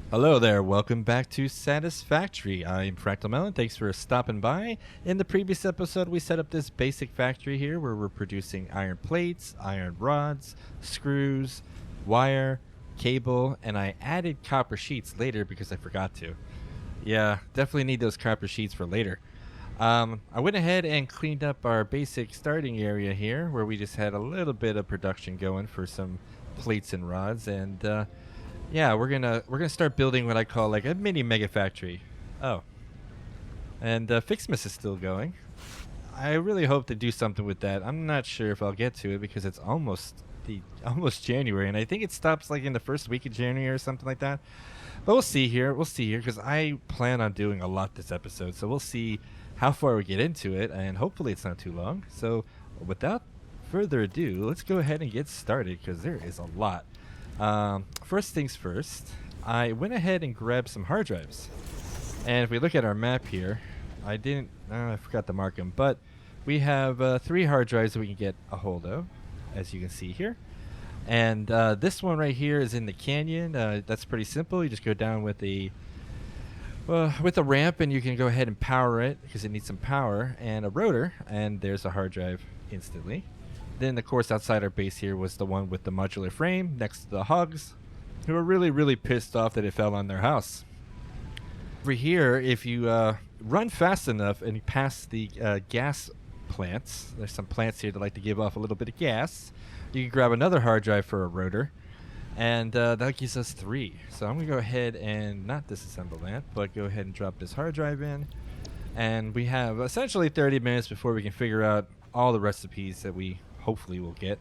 Hello there, welcome back to Satisfactory. I'm Fractal Melon, thanks for stopping by. In the previous episode, we set up this basic factory here where we're producing iron plates, iron rods, screws, wire, cable, and I added copper sheets later because I forgot to. Yeah, definitely need those copper sheets for later. I went ahead and cleaned up our basic starting area here where we just had a little bit of production going for some plates and rods, and yeah, we're gonna start building what I call like a mini mega factory. Oh, and Fixmas is still going. I really hope to do something with that. I'm not sure if I'll get to it because it's almost January, and I think it stops like in the first week of January or something like that. But we'll see here. We'll see here because I plan on doing a lot this episode, so we'll see how far we get into it, and hopefully it's not too long. So, without further ado, let's go ahead and get started because there is a lot. First things first, I went ahead and grabbed some hard drives. And if we look at our map here, I forgot to mark them, but we have 3 hard drives that we can get a hold of, as you can see here. And this one right here is in the canyon. That's pretty simple. You just go down with a ramp, and you can go ahead and power it because it needs some power and a rotor, and there's a hard drive instantly. Then, of course, outside our base here was the one with the modular frame next to the hogs, who were really, really pissed off that it fell on their house. Over here, if you run fast enough and you pass the gas plants, there's some plants here that like to give off a little bit of gas, you can grab another hard drive for a rotor, and that gives us 3. So I'm going to go ahead and not disassemble that, but go ahead and drop this hard drive in. And we have essentially 30 minutes before we can figure out all the recipes that we hopefully we'll get.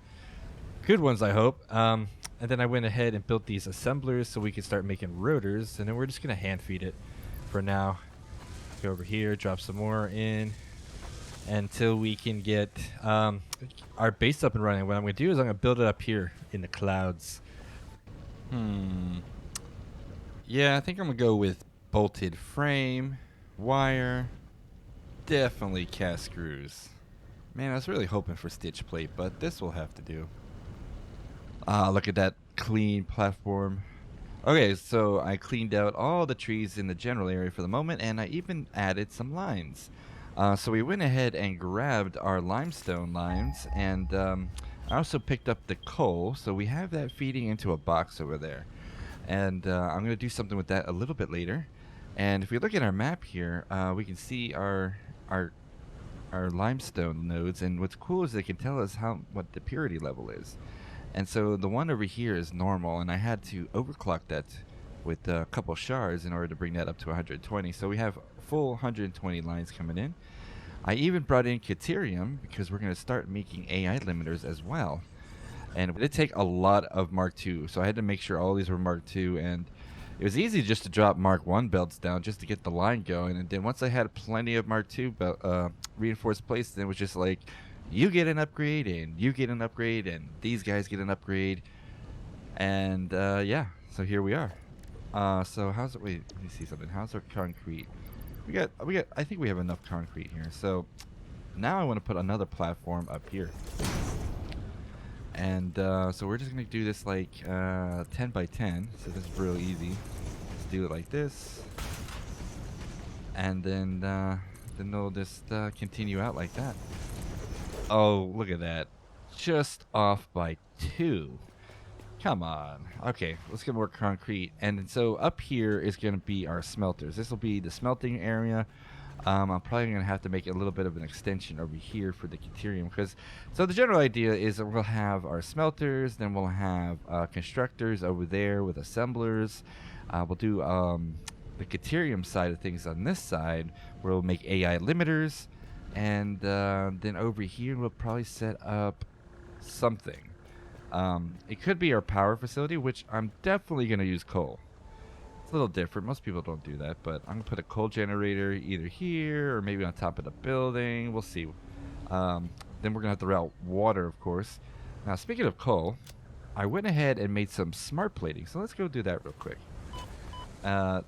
Good ones, I hope. And then I went ahead and built these assemblers so we can start making rotors, and then we're just going to hand feed it for now. Go over here, drop some more in until we can get our base up and running. What I'm going to do is I'm going to build it up here in the clouds. Yeah, I think I'm going to go with bolted frame, wire, definitely cast screws. Man, I was really hoping for stitch plate, but this will have to do. Look at that clean platform. Okay, so I cleaned out all the trees in the general area for the moment, and I even added some lines. So we went ahead and grabbed our limestone lines, and I also picked up the coal, so we have that feeding into a box over there. And I'm going to do something with that a little bit later. And if we look at our map here, we can see our limestone nodes, and what's cool is they can tell us what the purity level is. And so the one over here is normal, and I had to overclock that with a couple shards in order to bring that up to 120. So we have full 120 lines coming in. I even brought in Caterium because we're going to start making AI limiters as well. And it did take a lot of Mark II, so I had to make sure all these were Mark II, and it was easy just to drop Mark I belts down just to get the line going. And then once I had plenty of Mark II reinforced plates, then it was just like, you get an upgrade, and you get an upgrade, and these guys get an upgrade. And yeah, so here we are. So how's it? Wait, let me see something. How's our concrete? We got. I think we have enough concrete here. So now I want to put another platform up here. And so we're just gonna do this like 10 by 10. So this is real easy. Let's do it like this, and then they'll just continue out like that. Oh, look at that! Just off by 2. Come on. Okay, let's get more concrete. And so up here is gonna be our smelters. This will be the smelting area. I'm probably going to have to make a little bit of an extension over here for the Caterium. So the general idea is that we'll have our smelters, then we'll have constructors over there with assemblers. We'll do the Caterium side of things on this side, where we'll make AI limiters. And then over here, we'll probably set up something. It could be our power facility, which I'm definitely going to use coal. It's a little different. Most people don't do that, but I'm going to put a coal generator either here or maybe on top of the building. We'll see. Then we're going to have to route water, of course. Now, speaking of coal, I went ahead and made some smart plating. So let's go do that real quick.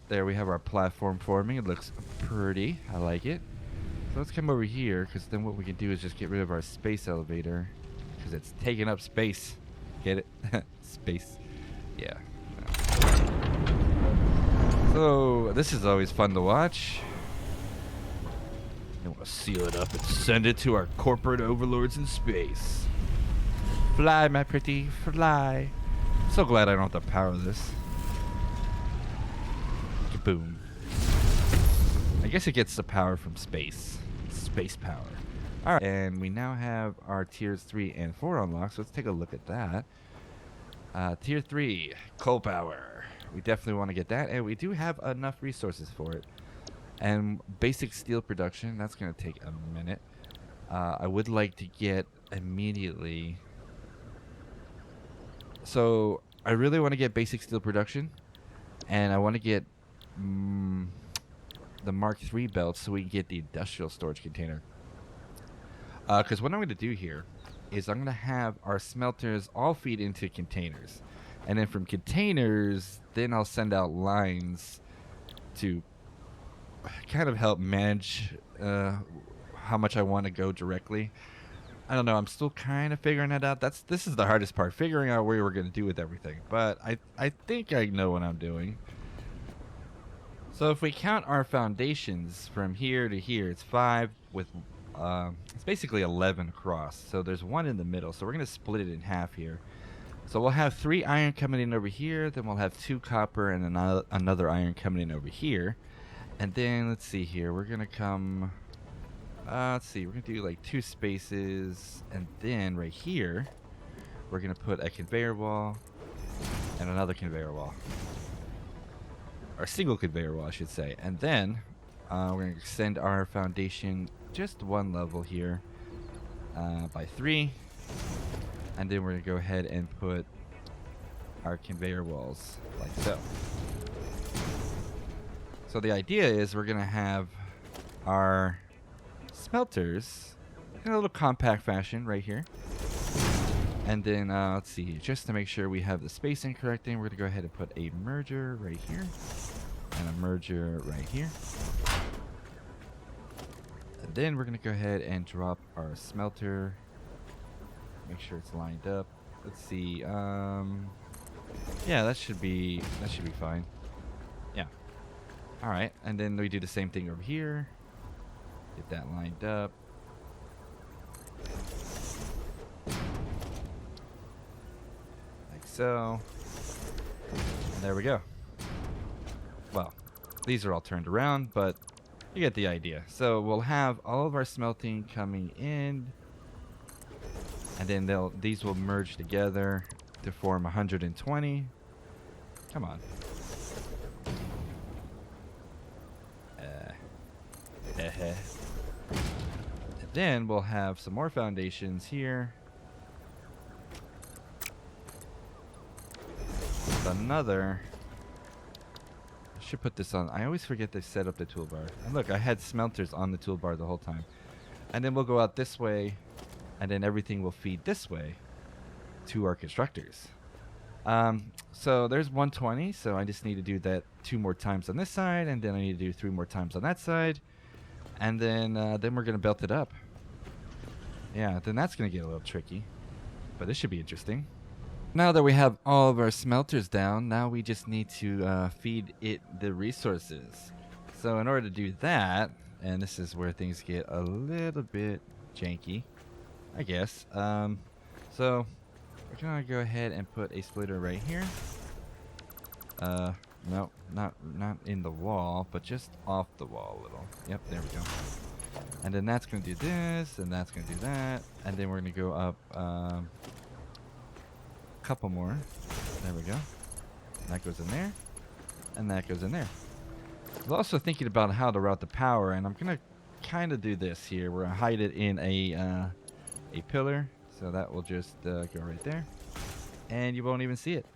There we have our platform forming. It looks pretty. I like it. So let's come over here, because then what we can do is just get rid of our space elevator, because it's taking up space. Get it? Space. Yeah. So this is always fun to watch. And we'll seal it up and send it to our corporate overlords in space. Fly, my pretty, fly. So glad I don't have to power this. Kaboom. I guess it gets the power from space. Space power. Alright, and we now have our tiers 3 and 4 unlocked, so let's take a look at that. Tier 3, coal power. We definitely want to get that, and we do have enough resources for it. And basic steel production, that's going to take a minute. I would like to get immediately... So, I really want to get basic steel production, and I want to get the Mark III belt so we can get the industrial storage container. Because what I'm going to do here is I'm going to have our smelters all feed into containers. And then from containers, then I'll send out lines to kind of help manage how much I want to go directly. I don't know. I'm still kind of figuring that out. This is the hardest part, figuring out where we're going to do with everything. But I think I know what I'm doing. So if we count our foundations from here to here, it's 5 with... it's basically 11 across. So there's 1 in the middle. So we're going to split it in half here. So we'll have 3 iron coming in over here. Then we'll have 2 copper and another iron coming in over here. And then let's see here. We're going to come... let's see. We're going to do like 2 spaces. And then right here, we're going to put a conveyor wall and another conveyor wall. Or single conveyor wall, I should say. And then we're going to extend our foundation just 1 level here by 3. And then we're going to go ahead and put our conveyor walls like so. So the idea is we're going to have our smelters in a little compact fashion right here. And then, let's see, just to make sure we have the spacing correct, we're going to go ahead and put a merger right here. And a merger right here. And then we're going to go ahead and drop our smelter. Make sure it's lined up. Let's see. Yeah, that should be fine. Yeah. All right. And then we do the same thing over here. Get that lined up. Like so. And there we go. Well, these are all turned around, but you get the idea. So we'll have all of our smelting coming in, and then these will merge together to form 120. Come on. And then we'll have some more foundations here. Another... should put this on. I always forget to set up the toolbar. And look, I had smelters on the toolbar the whole time. And then we'll go out this way, and then everything will feed this way to our constructors. So there's 120, so I just need to do that 2 more times on this side, and then I need to do 3 more times on that side. And then we're going to belt it up. Yeah, then that's going to get a little tricky. But this should be interesting. Now that we have all of our smelters down, now we just need to feed it the resources. So in order to do that, and this is where things get a little bit janky, I guess. So we're gonna go ahead and put a splitter right here. No, not in the wall, but just off the wall a little. Yep, there we go. And then that's gonna do this, and that's gonna do that, and then we're gonna go up. Couple more. There we go. That goes in there, and that goes in there. I was also thinking about how to route the power, and I'm gonna kind of do this here. We're gonna hide it in a pillar, so that will just go right there, and you won't even see it.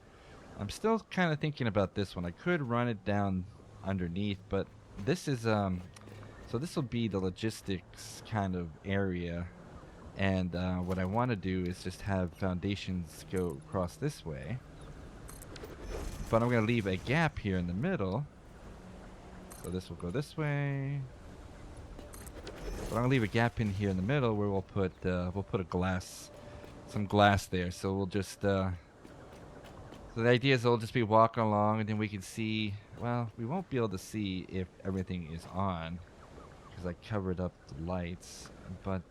I'm still kind of thinking about this one. I could run it down underneath, but this is so this will be the logistics kind of area. And what I want to do is just have foundations go across this way. But I'm going to leave a gap here in the middle. So this will go this way. But I'm going to leave a gap in here in the middle where we'll put some glass there. So we'll just, so the idea is it'll just be walking along, and then we can see well, we won't be able to see if everything is on because I covered up the lights, but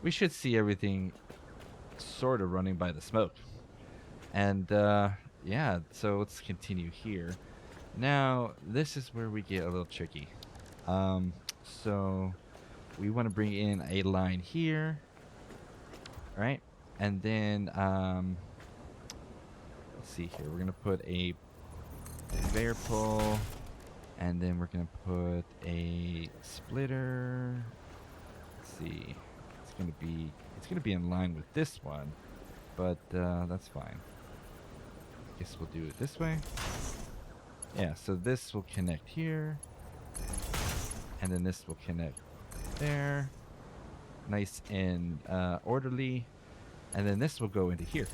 we should see everything sort of running by the smoke. And yeah, so let's continue here. Now, this is where we get a little tricky. So we want to bring in a line here, right? And then let's see here. We're gonna put a conveyor pull, and then we're gonna put a splitter. Let's see. It's gonna be in line with this one, but that's fine. Guess we'll do it this way. Yeah. So this will connect here, and then this will connect there. Nice and orderly. And then this will go into here.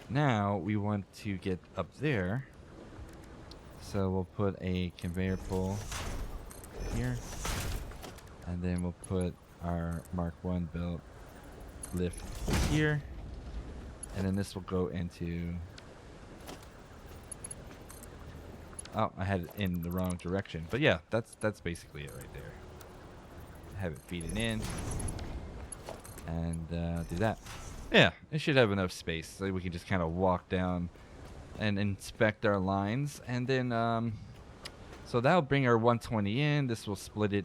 Now we want to get up there. So we'll put a conveyor pull here. And then we'll put our Mark 1 belt lift here. And then this will go into... Oh, I had it in the wrong direction. But yeah, that's basically it right there. Have it feed it in. And do that. Yeah, it should have enough space so we can just kind of walk down and inspect our lines. And then, so that'll bring our 120 in. This will split it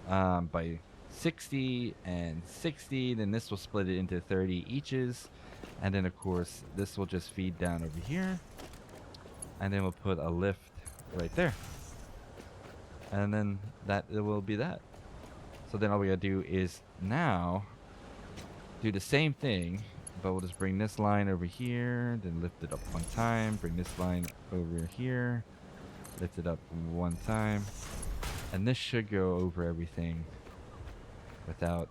by 60 and 60. Then this will split it into 30 eaches. And then, of course, this will just feed down over here. And then we'll put a lift right there. And then that it will be that. So then all we gotta do is now do the same thing, but we'll just bring this line over here, then lift it up one time, bring this line over here, lift it up one time, and this should go over everything without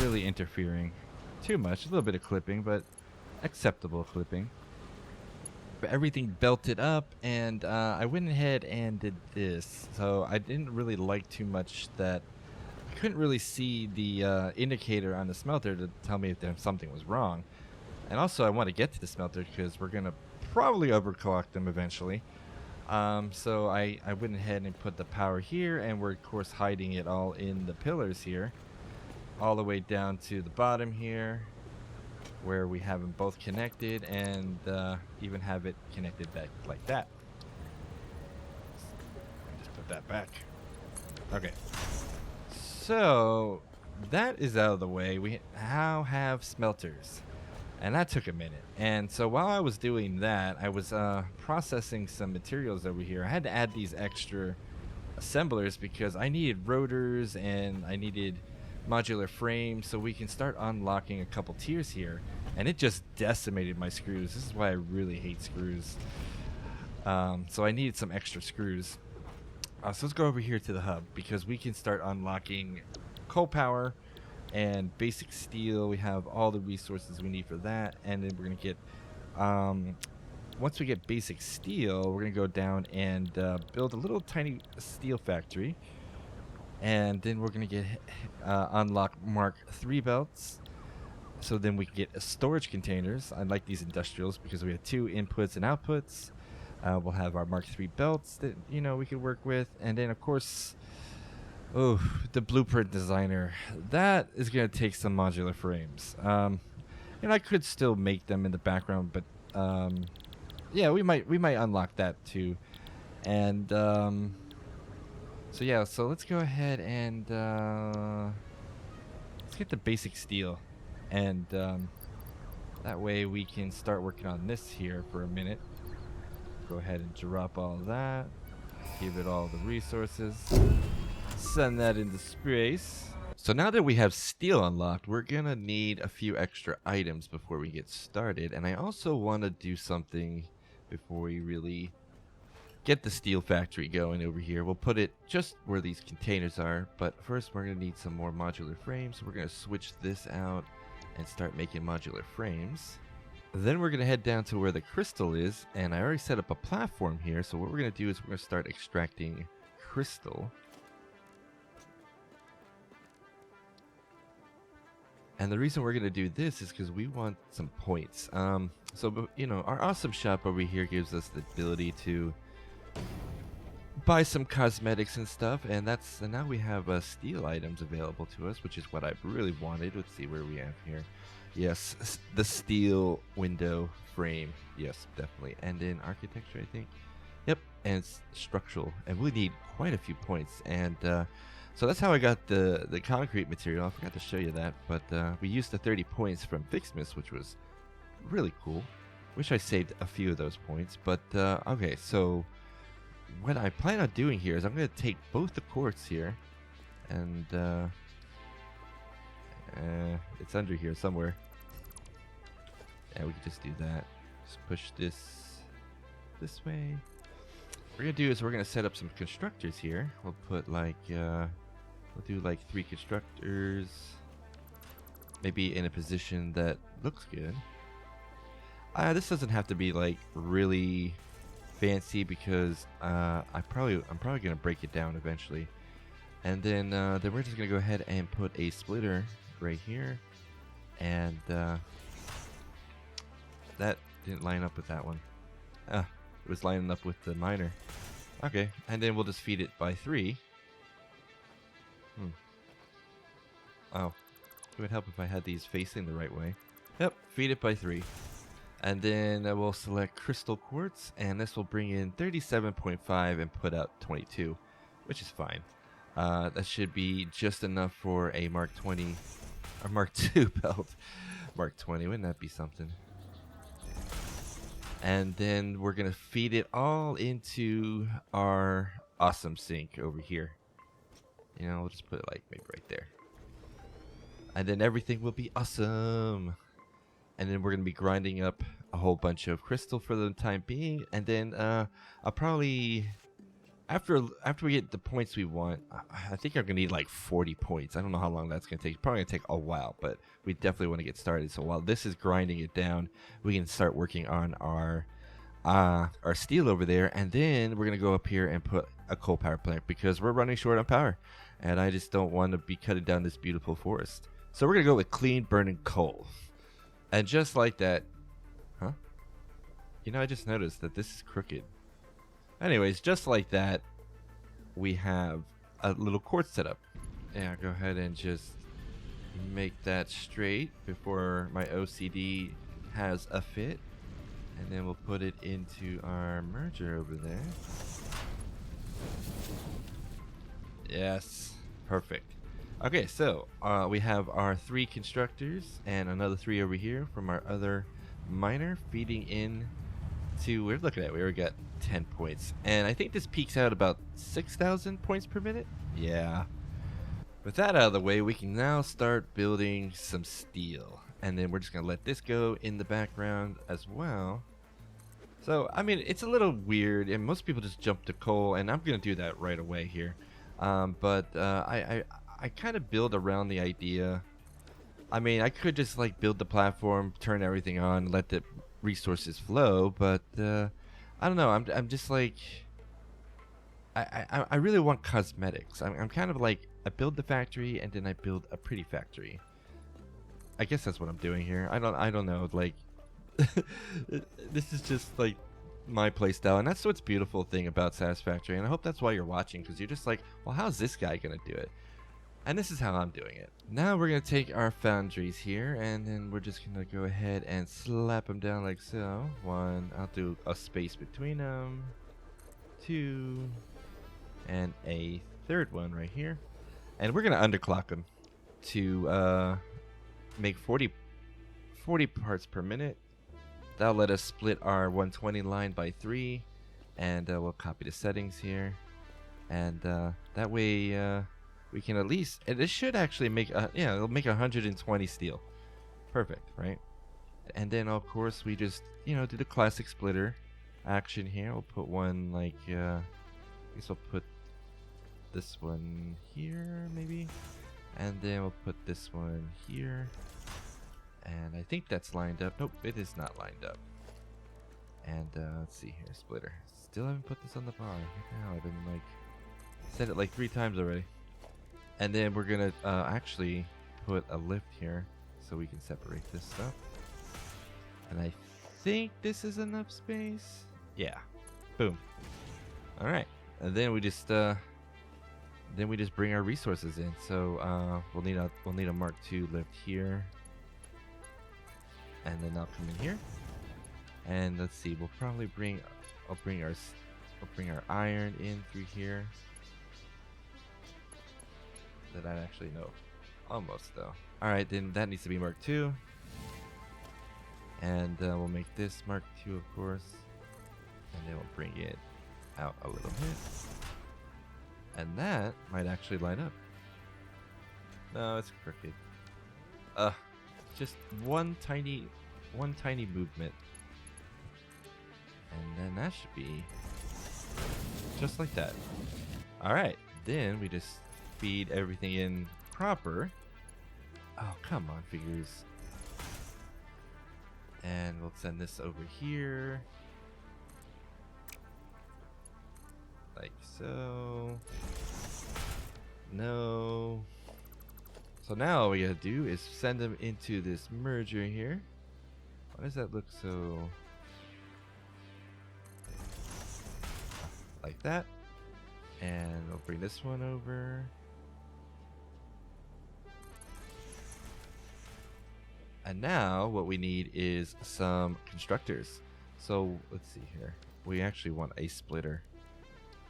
really interfering too much. A little bit of clipping, but acceptable clipping. But everything belted up, and I went ahead and did this. So I didn't really like too much that I couldn't really see the indicator on the smelter to tell me if something was wrong. And also I want to get to the smelter because we're going to probably overclock them eventually. So I went ahead and put the power here, and we're of course hiding it all in the pillars here. All the way down to the bottom here, where we have them both connected, and even have it connected back like that. Just put that back. Okay. So that is out of the way. We now have smelters, and that took a minute. And so while I was doing that, I was processing some materials over here. I had to add these extra assemblers because I needed rotors and I needed modular frames so we can start unlocking a couple tiers here. And it just decimated my screws. This is why I really hate screws. So I needed some extra screws. So let's go over here to the hub because we can start unlocking coal power and basic steel. We have all the resources we need for that. And then we're going to get, once we get basic steel, we're going to go down and build a little tiny steel factory. And then we're going to get unlock Mark 3 belts. So then we can get storage containers. I like these industrials because we have 2 inputs and outputs. We'll have our Mark 3 belts that, you know, we could work with. And then, of course, the blueprint designer. That is going to take some modular frames. And I could still make them in the background, but yeah, we might unlock that too. And so yeah, so let's go ahead and let's get the basic steel, and that way we can start working on this here for a minute. Go ahead and drop all that, give it all the resources, send that into space. So now that we have steel unlocked, we're gonna need a few extra items before we get started, and I also want to do something before we really get the steel factory going over here. We'll put it just where these containers are, but first we're gonna need some more modular frames. So we're gonna switch this out and start making modular frames. Then we're gonna head down to where the crystal is, and I already set up a platform here. So what we're gonna do is we're gonna start extracting crystal. And the reason we're going to do this is because we want some points. So, you know, our awesome shop over here gives us the ability to buy some cosmetics and stuff. And now we have steel items available to us, which is what I really wanted. Let's see where we have here. Yes, the steel window frame. Yes, definitely. And in architecture, I think. Yep, and it's structural. And we need quite a few points. And so that's how I got the concrete material. I forgot to show you that. But we used the 30 points from Fixmas, which was really cool. Wish I saved a few of those points. But okay, so what I plan on doing here is I'm going to take both the quartz here. And it's under here somewhere. Yeah, we can just do that. Just push this way. What we're gonna do is we're gonna set up some constructors here. We'll put like we'll do like 3 constructors, maybe in a position that looks good. This doesn't have to be like really fancy because I'm probably gonna break it down eventually. And then we're just gonna go ahead and put a splitter right here, and that didn't line up with that one. It was lining up with the miner. Okay, and then we'll just feed it by 3. Oh, it would help if I had these facing the right way. Yep, feed it by 3. And then I will select crystal quartz, and this will bring in 37.5 and put out 22, which is fine. That should be just enough for a Mark 20 or Mark 2 belt. Mark 20, wouldn't that be something? And then we're going to feed it all into our awesome sink over here. You know, we'll just put it like maybe right there. And then everything will be awesome. And then we're going to be grinding up a whole bunch of crystal for the time being. And then I'll probably, after we get the points we want, I think I'm going to need like 40 points. I don't know how long that's going to take. It's probably going to take a while, but we definitely want to get started. So while this is grinding it down, we can start working on our steel over there. And then we're going to go up here and put a coal power plant because we're running short on power. And I just don't want to be cutting down this beautiful forest. So we're going to go with clean burning coal. And just like that, huh? You know, I just noticed that this is crooked. Anyways, just like that, we have a little quartz set up. Yeah, go ahead and just make that straight before my OCD has a fit. And then we'll put it into our merger over there. Yes, perfect. Okay, so we have our 3 constructors and another 3 over here from our other miner feeding in to, we're looking at, we already got 10 points. And I think this peaks out about 6,000 points per minute. Yeah. With that out of the way, we can now start building some steel. And then we're just going to let this go in the background as well. So, I mean, it's a little weird, and most people just jump to coal, and I'm going to do that right away here. I kind of build around the idea. I mean, I could just like build the platform, turn everything on, let the resources flow, but I don't know. I'm just like, I really want cosmetics. I'm kind of like, I build the factory and then I build a pretty factory. I guess that's what I'm doing here. I don't know. Like, this is just like my playstyle, and that's what's beautiful thing about Satisfactory. And I hope that's why you're watching, because you're just like, well, how's this guy gonna do it? And this is how I'm doing it. Now we're going to take our foundries here, and then we're just going to go ahead and slap them down like so. 1, I'll do a space between them. 2, and a 3rd one right here. And we're going to underclock them to make 40 parts per minute. That'll let us split our 120 line by 3, and we'll copy the settings here. And that way... we can at least, and this should actually make, it'll make 120 steel. Perfect, right? And then, of course, we just, do the classic splitter action here. We'll put one, like, I guess we'll put this one here, maybe. And then we'll put this one here. And I think that's lined up. Nope, it is not lined up. And, let's see here, splitter. Still haven't put this on the bar. What the hell? I've been, like, said it like 3 times already. And then we're going to actually put a lift here. so we can separate this stuff. And I think this is enough space. Yeah. Boom. All right. And then we just bring our resources in. So we'll need a Mark II lift here. And then I'll come in here. And let's see, we'll probably bring our iron in through here. That I actually know. Almost though. Alright, then that needs to be Mark II. And we'll make this Mark II, of course. And then we'll bring it out a little bit. And that might actually line up. No, it's crooked. Just one tiny movement. And then that should be just like that. Alright, then we just feed everything in proper. Oh, come on, figures. And we'll send this over here. Like so. No. So now all we gotta do is send them into this merger here. Why does that look so... like that? And we'll bring this one over. And now what we need is some constructors. So let's see here. We actually want a splitter.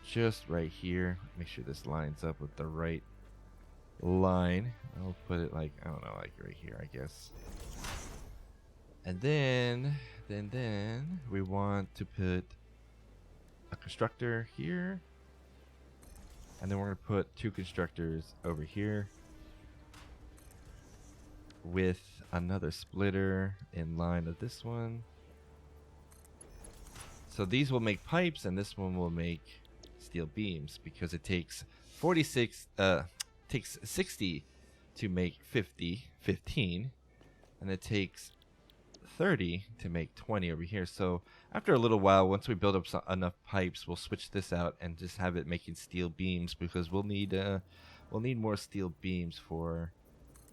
Just right here. Make sure this lines up with the right line. I'll put it like, I don't know, like right here, I guess. And then we want to put a constructor here. And then we're going to put two constructors over here with another splitter in line of this one. So these will make pipes and this one will make steel beams because it takes 60 to make 15, and it takes 30 to make 20 over here. So after a little while, once we build up enough pipes, we'll switch this out and just have it making steel beams because we'll need more steel beams for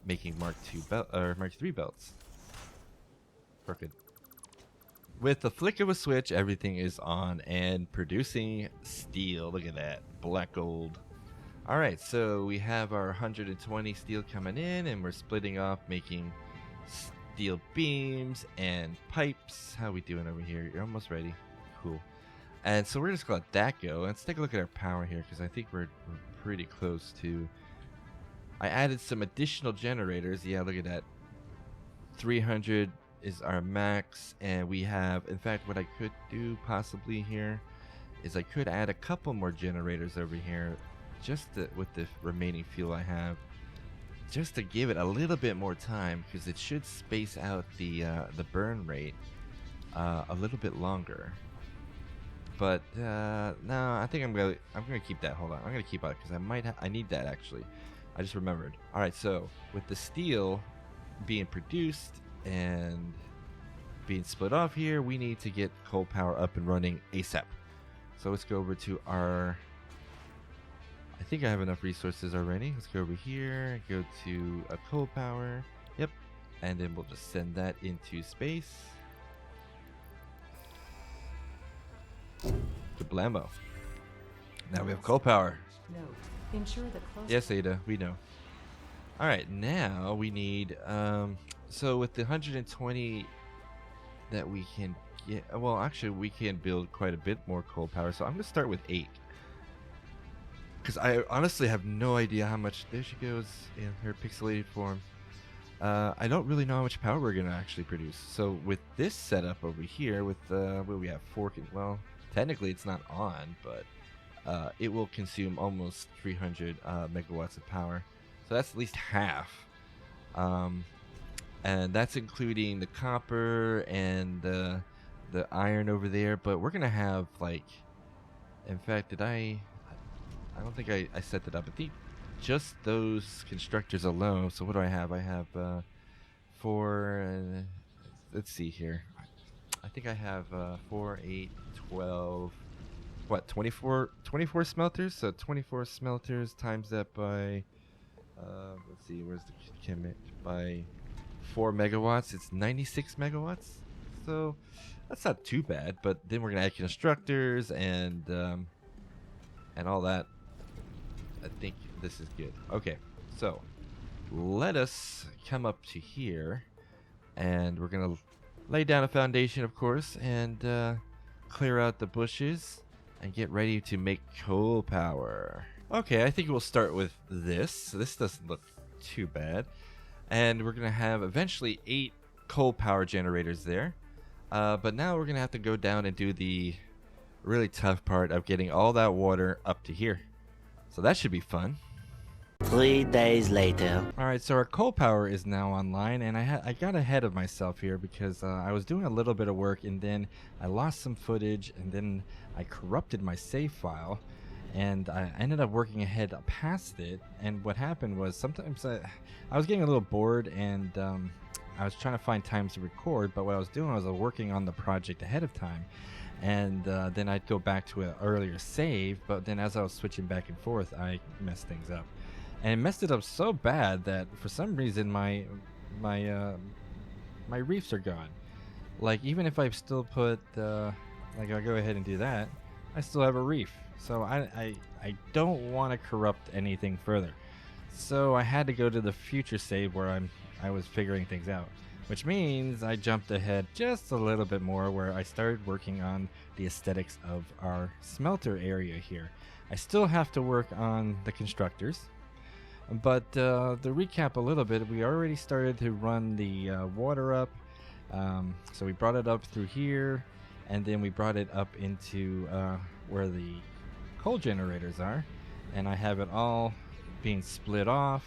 making Mark III belts. Crooked. With the flick of a switch, everything is on and producing steel. Look at that, black gold. All right, so we have our 120 steel coming in, and we're splitting off, making steel beams and pipes. How we doing over here? You're almost ready. Cool. And so we're just gonna let that go. Let's take a look at our power here because I think we're pretty close to. I added some additional generators. Yeah, look at that. 300 is our max, and we have, in fact, what I could do possibly here is I could add a couple more generators over here just with the remaining fuel I have, just to give it a little bit more time because it should space out the burn rate a little bit longer. But no, I think I'm gonna keep that. Hold on, I'm gonna keep it because I need that actually. I just remembered. All right, so with the steel being produced and being split off here, we need to get coal power up and running ASAP. So let's go over to our, I think I have enough resources already. Let's go over here, go to a coal power. Yep. And then we'll just send that into space. Kablamo. Now we have coal power. Note, ensure the close. Yes, Ada, we know. All right, now we need, so with the 120 that we can get, well, actually we can build quite a bit more coal power. So I'm going to start with 8. Because I honestly have no idea how much, there she goes in her pixelated form. I don't really know how much power we're going to actually produce. So with this setup over here, with, what we have, 4, well, technically it's not on, but it will consume almost 300 megawatts of power. So that's at least half. And that's including the copper and the iron over there. But we're going to have, like, in fact, I don't think I set that up. I think just those constructors alone. So what do I have? I have 4, let's see here. I think I have 4, 8, 12, what, 24 smelters? So 24 smelters times that by, let's see, where's the commit? By 4 megawatts. It's 96 megawatts. So that's not too bad. But then we're gonna add constructors and all that. I think this is good. Okay, so let us come up to here, and we're gonna lay down a foundation, of course, and clear out the bushes and get ready to make coal power. Okay, I think we'll start with this. This doesn't look too bad. And we're going to have eventually 8 coal power generators there. But now we're going to have to go down and do the really tough part of getting all that water up to here. So that should be fun. 3 days later. Alright, so our coal power is now online, and I got ahead of myself here because I was doing a little bit of work, and then I lost some footage, and then I corrupted my save file, and I ended up working ahead past it. And what happened was sometimes I was getting a little bored, and I was trying to find times to record, but what I was doing was working on the project ahead of time. And then I'd go back to an earlier save, but then as I was switching back and forth, I messed things up. And it messed it up so bad that for some reason my reefs are gone. Like, even if I still put like I'll go ahead and do that, I still have a reef. So I don't want to corrupt anything further. So I had to go to the future save where I was figuring things out, which means I jumped ahead just a little bit more, where I started working on the aesthetics of our smelter area here. I still have to work on the constructors. But to recap a little bit, we already started to run the water up. So we brought it up through here, and then we brought it up into where the coal generators are. And I have it all being split off.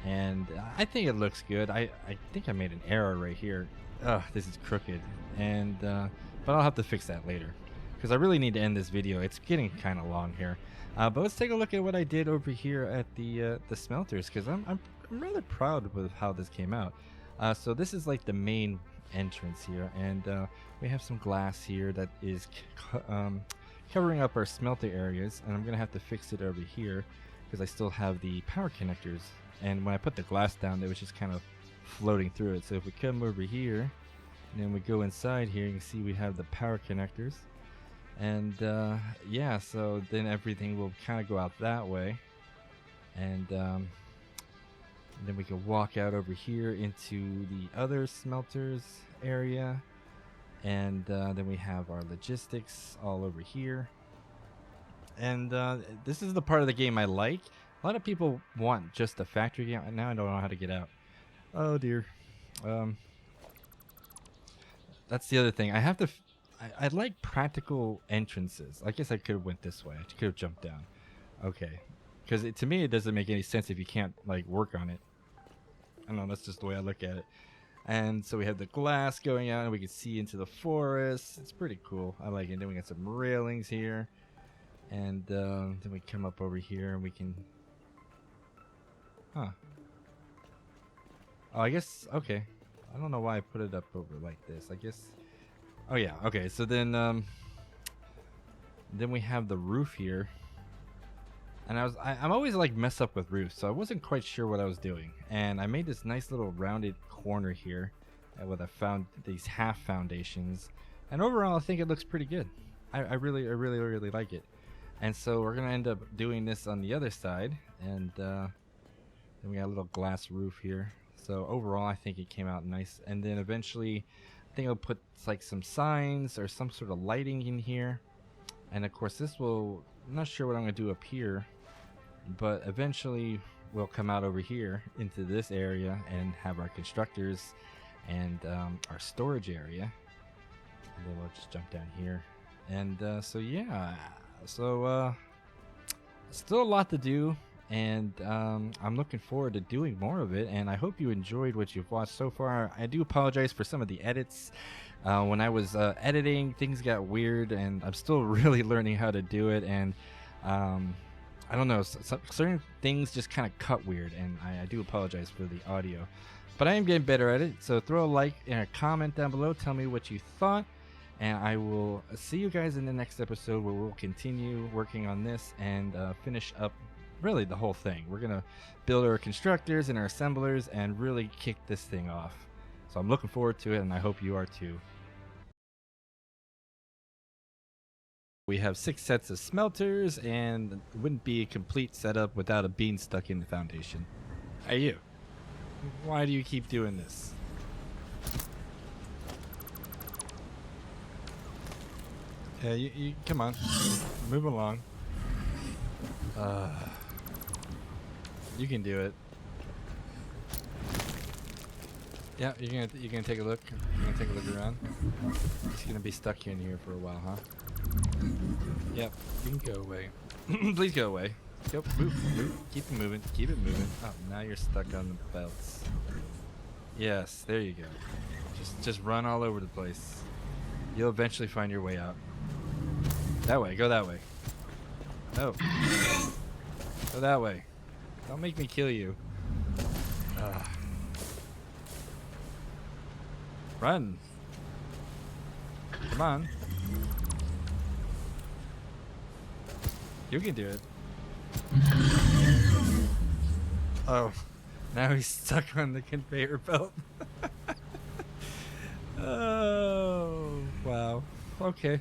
And I think it looks good. I think I made an error right here. Ugh, this is crooked. And but I'll have to fix that later, because I really need to end this video. It's getting kind of long here. But let's take a look at what I did over here at the smelters, because I'm rather proud with how this came out. So this is like the main entrance here, and we have some glass here that is covering up our smelter areas, and I'm gonna have to fix it over here because I still have the power connectors. And when I put the glass down, it was just kind of floating through it. So if we come over here and then we go inside here, you can see we have the power connectors. And yeah, so then everything will kind of go out that way, and then we can walk out over here into the other smelters area, and then we have our logistics all over here. And this is the part of the game I like. A lot of people want just a factory game. Now I don't know how to get out. Oh dear. That's the other thing. I have to I like practical entrances. I guess I could have went this way. I could have jumped down. Okay. Because to me, it doesn't make any sense if you can't, like, work on it. I don't know. That's just the way I look at it. And so we have the glass going out, and we can see into the forest. It's pretty cool. I like it. Then we got some railings here. And then we come up over here, and we can... Huh. Oh, I guess... Okay. I don't know why I put it up over like this. I guess... Oh yeah, okay, so then we have the roof here. And I'm always like mess up with roofs, so I wasn't quite sure what I was doing. And I made this nice little rounded corner here with I found these half foundations. And overall I think it looks pretty good. I really like it. And so we're gonna end up doing this on the other side, and then we got a little glass roof here. So overall I think it came out nice. And then eventually I think I'll put like some signs or some sort of lighting in here, and of course this will, I'm not sure what I'm gonna do up here, but eventually we'll come out over here into this area and have our constructors and our storage area, and then we'll just jump down here. And so yeah, so still a lot to do, and I'm looking forward to doing more of it, and I hope you enjoyed what you've watched so far. I do apologize for some of the edits. When I was editing, things got weird, and I'm still really learning how to do it, and I don't know, certain things just kind of cut weird, and I do apologize for the audio, but I am getting better at it. So throw a like and a comment down below, tell me what you thought, and I will see you guys in the next episode, where we'll continue working on this and finish up really the whole thing. We're gonna build our constructors and our assemblers and really kick this thing off. So I'm looking forward to it, and I hope you are too. We have 6 sets of smelters, and it wouldn't be a complete setup without a bean stuck in the foundation. Hey, you. Why do you keep doing this? Yeah, you come on. Move along. You can do it. Yeah, you're gonna take a look. You're gonna take a look around. He's gonna be stuck in here for a while, huh? Yep, you can go away. Please go away. Go, move. Keep it moving. Keep it moving. Oh, now you're stuck on the belts. Yes, there you go. Just run all over the place. You'll eventually find your way out. That way. Go that way. No. Go that way. Don't make me kill you. Run. Come on. You can do it. Oh, now he's stuck on the conveyor belt. Oh, wow. Okay.